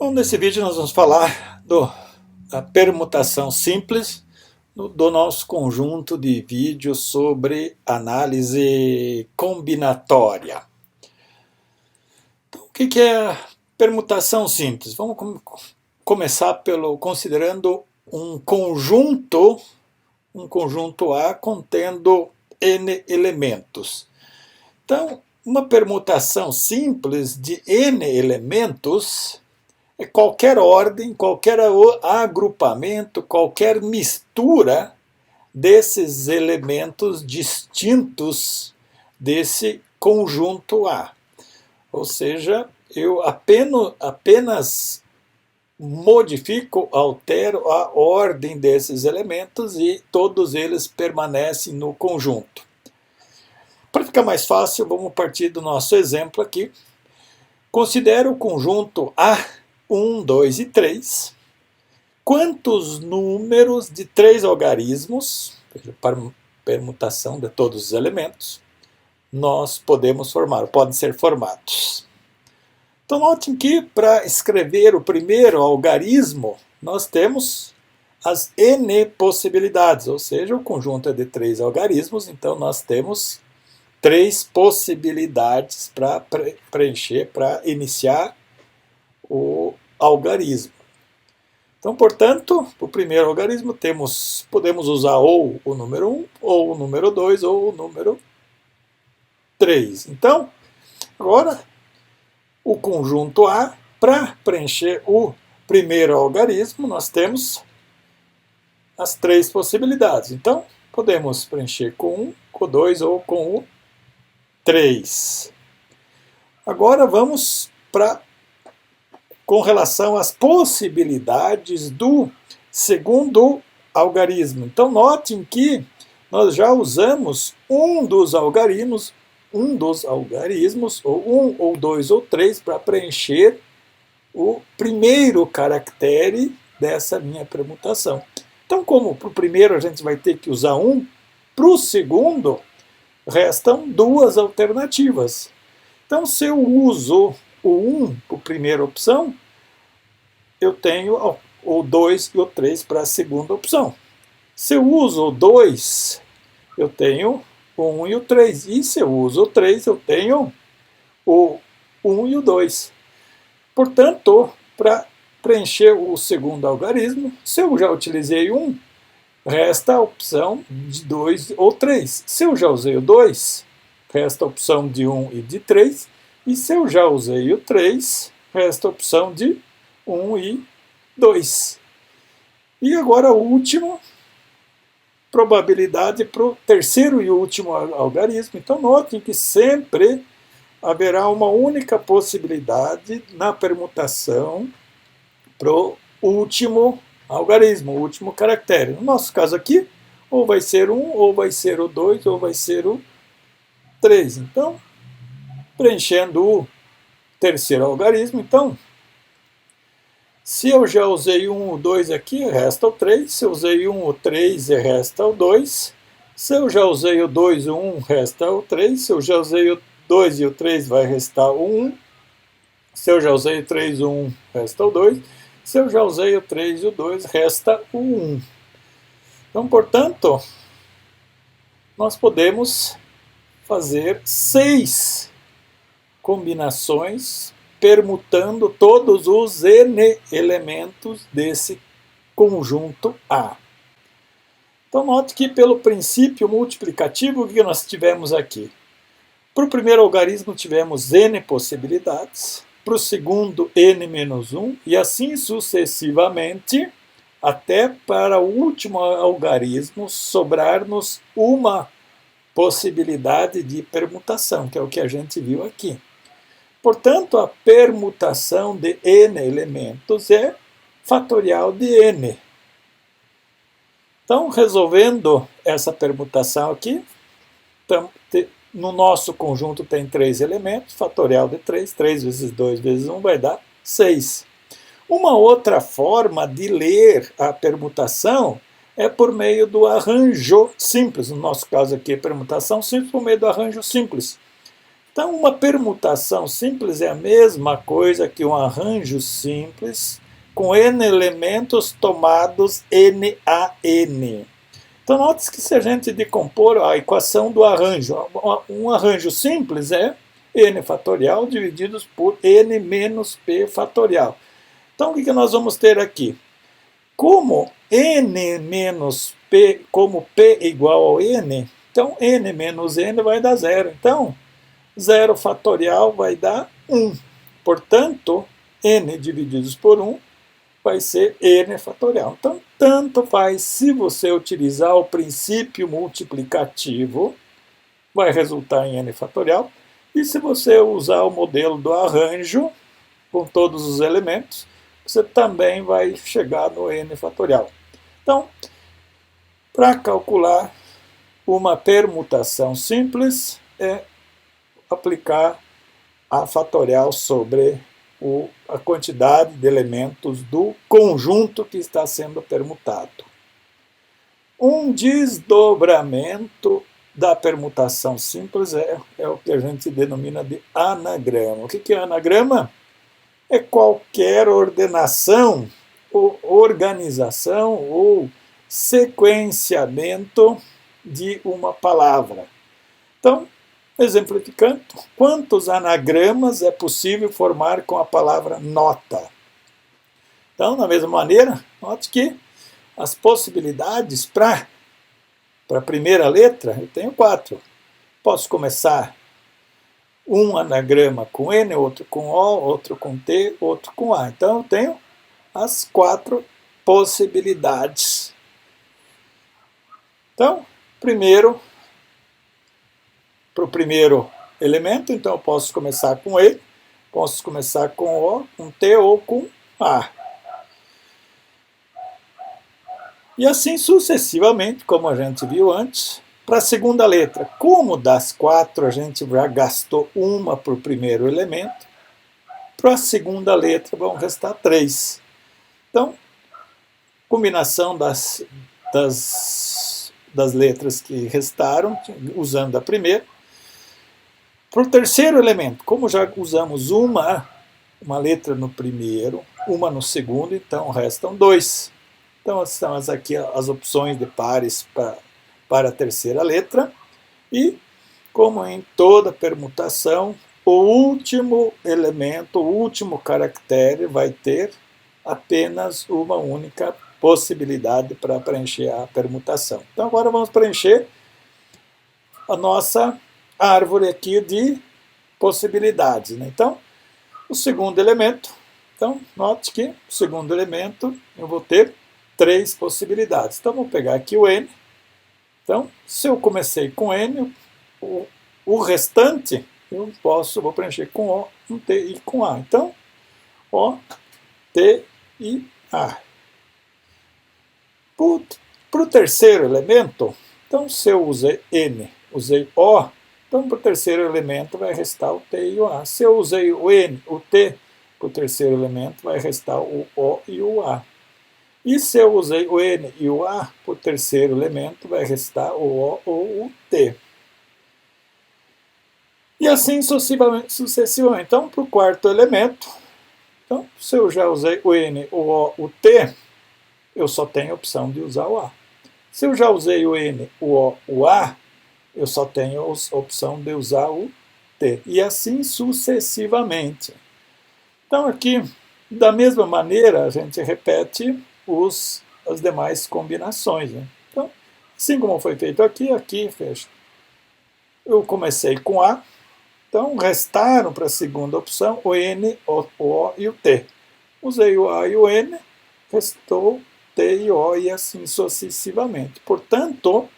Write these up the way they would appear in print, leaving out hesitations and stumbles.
Bom, nesse vídeo nós vamos falar da permutação simples do nosso conjunto de vídeos sobre análise combinatória. Então, o que é a permutação simples? Vamos começar considerando um conjunto A contendo n elementos. Então, uma permutação simples de n elementos é qualquer ordem, qualquer agrupamento, qualquer mistura desses elementos distintos desse conjunto A. Ou seja, eu apenas modifico, altero a ordem desses elementos e todos eles permanecem no conjunto. Para ficar mais fácil, vamos partir do nosso exemplo aqui. Considero o conjunto A1, 2 e 3. Quantos números de 3 algarismos, para permutação de todos os elementos, nós podemos formar, podem ser formados. Então, notem que para escrever o primeiro algarismo, nós temos as n possibilidades, ou seja, o conjunto é de 3 algarismos, então nós temos 3 possibilidades para preencher, para iniciar o algarismo. Então, portanto, o primeiro algarismo podemos usar ou o número 1, ou o número 2, ou o número 3. Então, agora, o conjunto A, para preencher o primeiro algarismo, nós temos as 3 possibilidades. Então, podemos preencher com 1, com 2 ou com o 3. Agora vamos com relação às possibilidades do segundo algarismo. Então notem que nós já usamos um dos algarismos, ou 1, ou 2, ou 3, para preencher o primeiro caractere dessa minha permutação. Então, como para o primeiro a gente vai ter que usar 1, para o segundo restam 2 alternativas. Então, se eu uso o 1 para a primeira opção, eu tenho o 2 e o 3 para a segunda opção. Se eu uso o 2, eu tenho o 1 e o 3. E se eu uso o 3, eu tenho o 1 e o 2. Portanto, para preencher o segundo algarismo, se eu já utilizei 1, resta a opção de 2 ou 3. Se eu já usei o 2, resta a opção de 1 e de 3. E se eu já usei o 3, resta a opção de 1 e 2. E agora a última probabilidade para o terceiro e último algarismo. Então notem que sempre haverá uma única possibilidade na permutação para o último algarismo, o último caractere. No nosso caso aqui, ou vai ser 1, ou vai ser o 2, ou vai ser o 3. Então, preenchendo o terceiro algarismo, então, se eu já usei 1, o 2 aqui, resta o 3. Se eu usei 1, o 3, resta o 2. Se eu já usei o 2, o 1, resta o 3. Se eu já usei o 2 e o 3, vai restar o 1. Se eu já usei o 3, o 1, resta o 2. Se eu já usei o 3 e o 2, resta o 1. Então, portanto, nós podemos fazer 6 combinações permutando todos os n elementos desse conjunto A. Então, note que pelo princípio multiplicativo, o que nós tivemos aqui? Para o primeiro algarismo tivemos n possibilidades, para o segundo n-1, e assim sucessivamente, até para o último algarismo sobrar-nos uma possibilidade de permutação, que é o que a gente viu aqui. Portanto, a permutação de n elementos é fatorial de n. Então, resolvendo essa permutação aqui, no nosso conjunto tem 3 elementos, fatorial de 3, 3 vezes 2 vezes 1 vai dar 6. Uma outra forma de ler a permutação é por meio do arranjo simples. No nosso caso aqui, permutação simples por meio do arranjo simples. Então, uma permutação simples é a mesma coisa que um arranjo simples com n elementos tomados n a n. Então, note que se a gente decompor a equação do arranjo, um arranjo simples é n fatorial divididos por n menos p fatorial. Então, o que nós vamos ter aqui? Como n menos p, como p igual ao n, então n menos n vai dar zero. Então, 0 fatorial vai dar 1. Portanto, n divididos por 1 vai ser n fatorial. Então, tanto faz se você utilizar o princípio multiplicativo, vai resultar em n fatorial, e se você usar o modelo do arranjo, com todos os elementos, você também vai chegar no n fatorial. Então, para calcular uma permutação simples, é aplicar a fatorial sobre a quantidade de elementos do conjunto que está sendo permutado. Um desdobramento da permutação simples é o que a gente denomina de anagrama. O que é anagrama? É qualquer ordenação, ou organização, ou sequenciamento de uma palavra. Então, exemplificando, quantos anagramas é possível formar com a palavra nota? Então, da mesma maneira, note que as possibilidades para a primeira letra, eu tenho 4. Posso começar um anagrama com N, outro com O, outro com T, outro com A. Então, eu tenho as 4 possibilidades. Então, para o primeiro elemento, então eu posso começar com E, posso começar com O, com T ou com A. E assim sucessivamente, como a gente viu antes, para a segunda letra. Como das 4 a gente já gastou uma para o primeiro elemento, para a segunda letra vão restar 3. Então, combinação das letras que restaram, usando a primeira. Para o terceiro elemento, como já usamos uma letra no primeiro, uma no segundo, então restam 2. Então, são aqui as opções de pares para a terceira letra. E, como em toda permutação, o último elemento, o último caractere vai ter apenas uma única possibilidade para preencher a permutação. Então, agora vamos preencher a nossa árvore aqui de possibilidades. Né? Então, o segundo elemento, então, note que o segundo elemento eu vou ter 3 possibilidades. Então, vou pegar aqui o N. Então, se eu comecei com N, o restante eu vou preencher com O, com T e com A. Então, O, T e A. Para o terceiro elemento, então, se eu usei N, usei O, então, para o terceiro elemento vai restar o T e o A. Se eu usei o N, o T, para o terceiro elemento vai restar o O e o A. E se eu usei o N e o A, para o terceiro elemento vai restar o O ou o T. E assim sucessivamente. Então, para o quarto elemento, então, se eu já usei o N, o O, o T, eu só tenho a opção de usar o A. Se eu já usei o N, o O, o A, eu só tenho a opção de usar o T. E assim sucessivamente. Então, aqui, da mesma maneira, a gente repete as demais combinações. Né? Então, assim como foi feito aqui, fecha. Eu comecei com A, então restaram para a segunda opção o N, o O e o T. Usei o A e o N, restou T e O e assim sucessivamente. Portanto,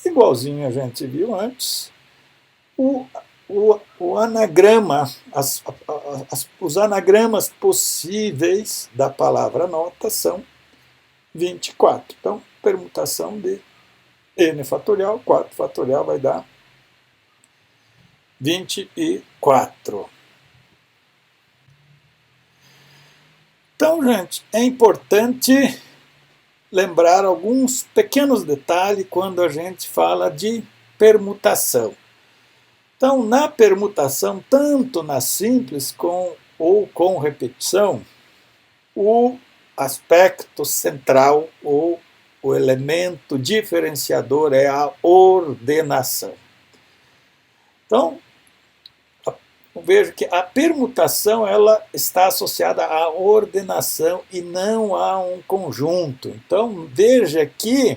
igualzinho a gente viu antes, o anagrama, os anagramas possíveis da palavra nota são 24. Então, permutação de n fatorial, 4 fatorial vai dar 24. Então, gente, é importante lembrar alguns pequenos detalhes quando a gente fala de permutação. Então, na permutação, tanto na simples ou com repetição, o aspecto central ou o elemento diferenciador é a ordenação. Então, vejo que a permutação ela está associada à ordenação e não a um conjunto. Então, veja que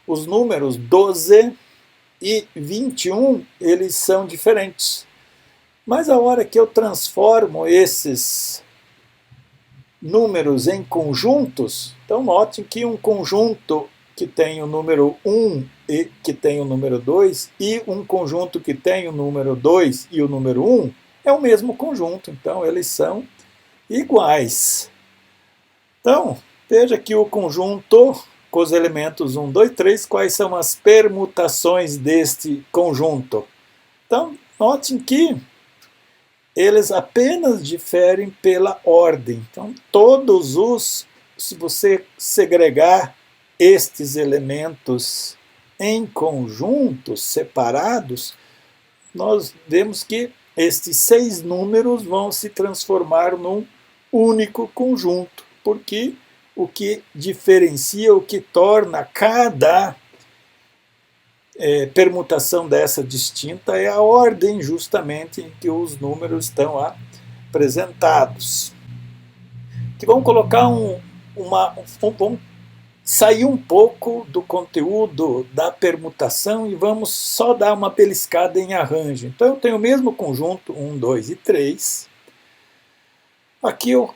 os números 12 e 21, eles são diferentes. Mas a hora que eu transformo esses números em conjuntos, então notem que um conjunto que tem o número 1 e que tem o número 2 e um conjunto que tem o número 2 e o número 1 é o mesmo conjunto, então eles são iguais. Então, veja que o conjunto com os elementos 1, 2, 3, quais são as permutações deste conjunto? Então, notem que eles apenas diferem pela ordem. Então, se você segregar estes elementos em conjuntos separados, nós vemos que estes 6 números vão se transformar num único conjunto, porque o que diferencia, o que torna cada permutação dessa distinta é a ordem justamente em que os números estão apresentados. Que vamos colocar vamos sair um pouco do conteúdo da permutação e vamos só dar uma beliscada em arranjo. Então eu tenho o mesmo conjunto 1, 2 e 3. Aqui eu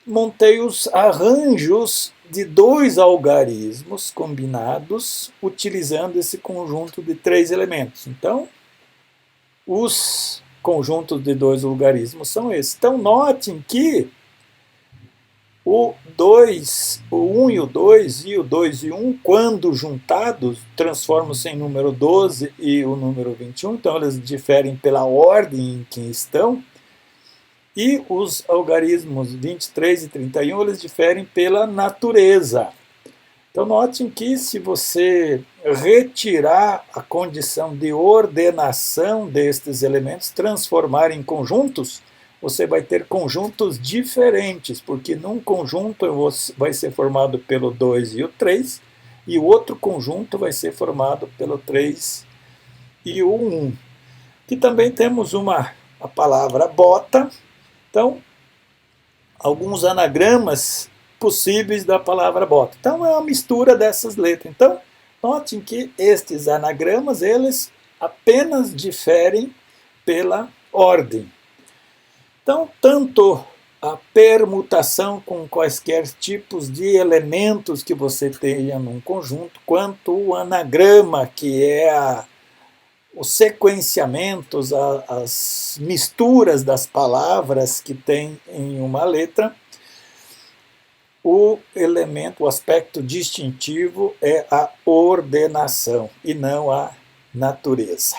montei os arranjos de 2 algarismos combinados utilizando esse conjunto de 3 elementos. Então, os conjuntos de 2 algarismos são esses. Então, notem que o 1 e o 2 e o 2 e 1, quando juntados, transformam-se em número 12 e o número 21. Então, eles diferem pela ordem em que estão. E os algarismos 23 e 31, eles diferem pela natureza. Então, notem que se você retirar a condição de ordenação destes elementos, transformar em conjuntos, você vai ter conjuntos diferentes, porque num conjunto vai ser formado pelo 2 e o 3, e o outro conjunto vai ser formado pelo 3 e o 1. Aqui também temos a palavra bota. Então, alguns anagramas possíveis da palavra bota. Então, é uma mistura dessas letras. Então, notem que estes anagramas, eles apenas diferem pela ordem. Então, tanto a permutação com quaisquer tipos de elementos que você tenha num conjunto, quanto o anagrama, que é os sequenciamentos, as misturas das palavras que tem em uma letra, o aspecto distintivo é a ordenação e não a natureza.